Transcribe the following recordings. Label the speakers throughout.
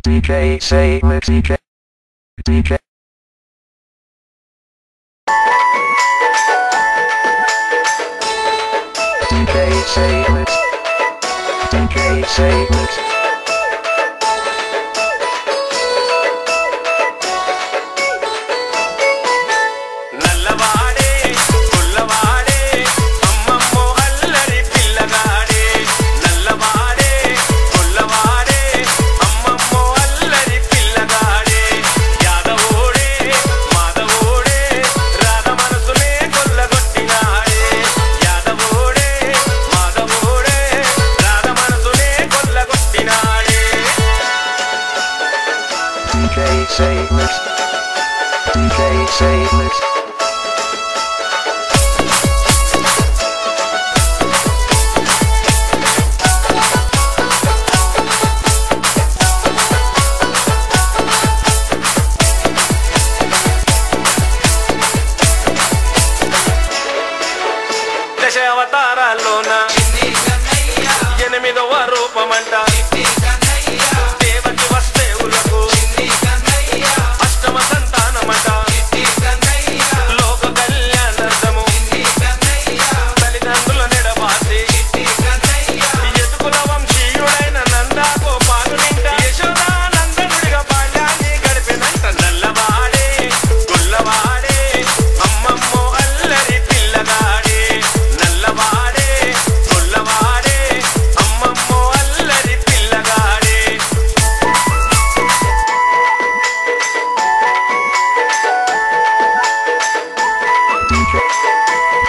Speaker 1: DJ say mix DJ DJ DJ say mix DJ say mix DJ say mix DJ say mix దశ అవతారాల్లోన ఎనిమిదవ రూపమంట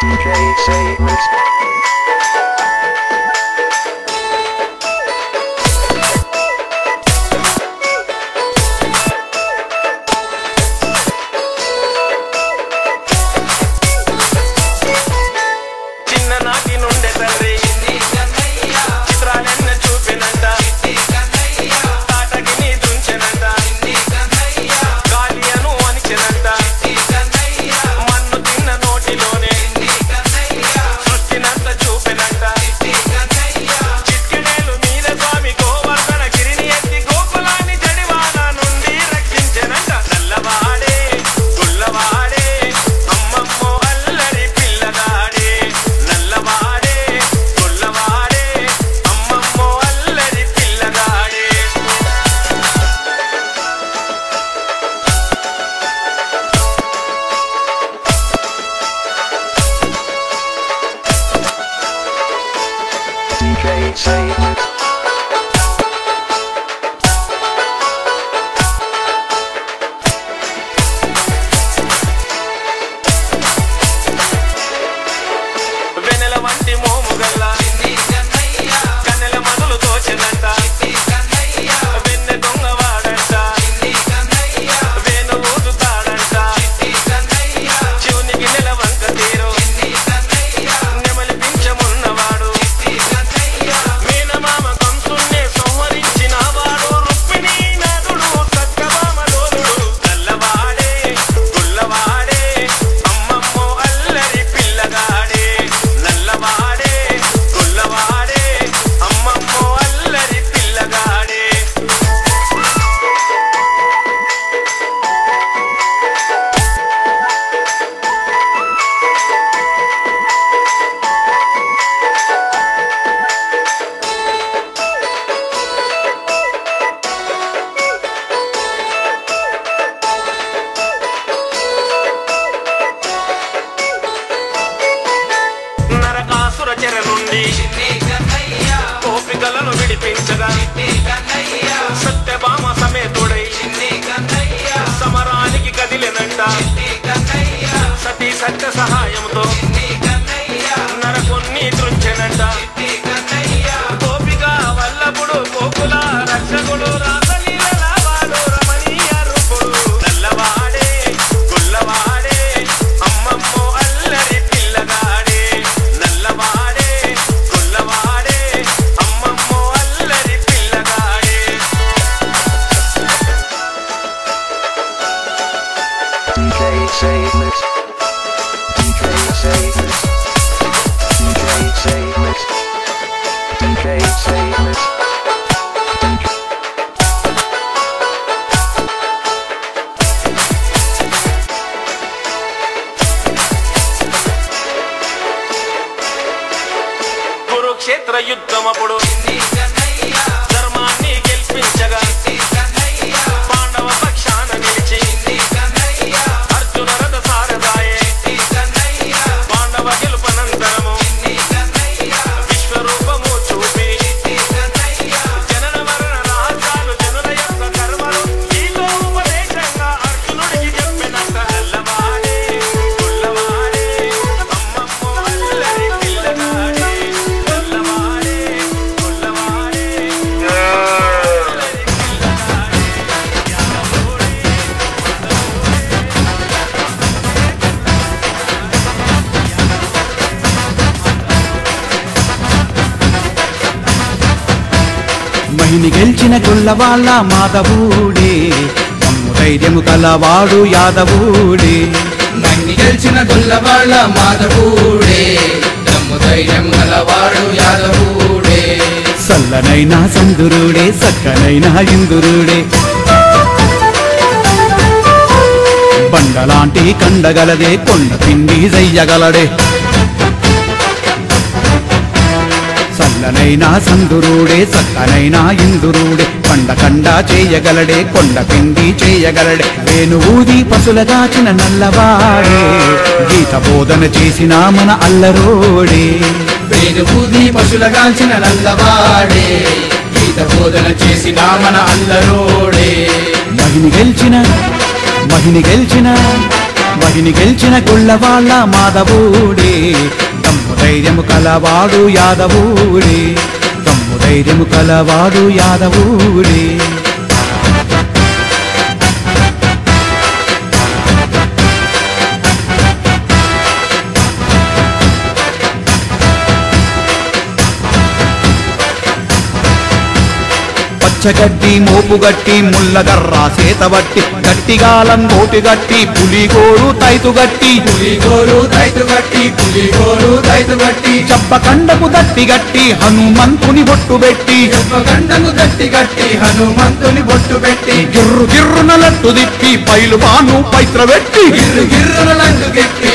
Speaker 1: DJ say mix చిన్ననాటి నుండే తండ్రి చిత్రాలెన్న చూపినంట తాటకిని తుంచెనంట గాలియను అనిచెనంట మన్ను తిన్న నోటిలోనే సృష్టినంత చూపెనంట చిట్కిడేలు మీద స్వామి గోవర్ధన గిరిని ఎత్తి గోకులాన్ని జడివాన నుండి రక్షించెనంట నల్లవాడే గుల్లవాడే అమ్మమ్మో అల్లరి పిల్లగాడే నల్లవాడే గుల్లవాడే అమ్మమ్మో అల్లరి పిల్లగాడే DJ say mix వెనెల వంటి మోముగల్ల కన్నెల మనులు తోచెనంట వెన్నె దొంగవాడంట వేణు ఊదుతాడంట శివునికి నెలవంక తీరు నెమలి పింఛమున్నవాడు మీనమామ కంసున్నే సంహరించినవాడు రుక్మిణీ నాథుడు సత్యభామలోలుడు నల్లవాడే గుల్లవాడే అమ్మమ్మో అల్లరి పిల్లగాడే నల్లవాడే గుల్లవాడే అమ్మమ్మో అల్లరి పిల్లగాడే నరకాసుర చెర నుండి గోపికలను విడిపించగా సత్యభామ సమేతుడై సమరానికి కదిలినంట సతీ సత్య సహాయంతో నరకున్ని త్రుంచెనంట గోపిక వల్లభుడు గోకుల రక్షకుడు రాసలీలవాడు రమణీయ రూపుడు నల్లవాడే గుల్లవాడే అమ్మమ్మో అల్లరి పిల్లగాడే నల్లవాడే గుల్లవాడే అమ్మమ్మో అల్లరి పిల్లగాడే DJ say mix DJ say mix DJ say mix DJ say mix DJ వల్లభుడు ధర్మాన్ని గెలిపించగా పాండవ పక్షాన నిలిచి అర్జున రథ సారథాయే పాండవ గెలుపనంతరము విశ్వరూపము చూపి జనన మరణ రహస్యాలు జనుల యొక్క కర్మలు నీతో ఉపదేశంగా అర్జునుడికి చెప్పినంత అల్లవాడే పుల్లవాడే అమ్మమ్మో అల్లరి పిల్లగాడే అల్లవాడే పుల్లవాడే
Speaker 2: మహిని గెలిచిన గొల్లవాళ్ళ మాధవుడే తమ్ము ధైర్యము కలవాడు యాదవుడే
Speaker 3: మహిని గెలిచిన గొల్లవాళ్ళ మాధవుడే దమ్ము ధైర్యం గలవాడు యాదవుడే
Speaker 2: సల్లనైనా సందురుడే సక్కనైనా ఇందురుడే బండలాంటి కండగలదే కొండ పిండి జయ్యగలడే సల్లనైనా సందురుడే సక్కనైనా ఇందురుడే పండ కండ చేయగలడే కొండ పిండి చేయగలడే వేణువూది పసులగాచిన నల్లవాడే గీత బోధన చేసిన మన అల్లరోడే
Speaker 3: వేణువూది పశులగాల్చిన నల్లవాడే గీత బోధన చేసిన మన అల్లరోడే
Speaker 2: మహిని గెలిచిన గొల్లవాళ్ళ మాధవుడే దమ్ము ధైర్యము కలవాడు యాదవుడే దమ్ము ధైర్యము కలవాడు యాదవుడే పచ్చగడ్డి మోపుగట్టి ముల్లగర్ర సేతబట్టి గట్టిగాలం గోటిగట్టి పులిగోరు తైతుగట్టి
Speaker 3: పులిగోరు దైతుగట్టి పులిగోరు దైతుగట్టి
Speaker 2: చప్పకండకు దట్టిగట్టి హనుమంతుని బొట్టు పెట్టి
Speaker 3: గండకు దట్టి గట్టి హనుమంతుని బొట్టు పెట్టి
Speaker 2: గిర్రు గిర్రున లట్టు దిప్పి పైలు పాను పైత్ర పెట్టి
Speaker 3: గిర్రు గిర్రున లండు గెట్టి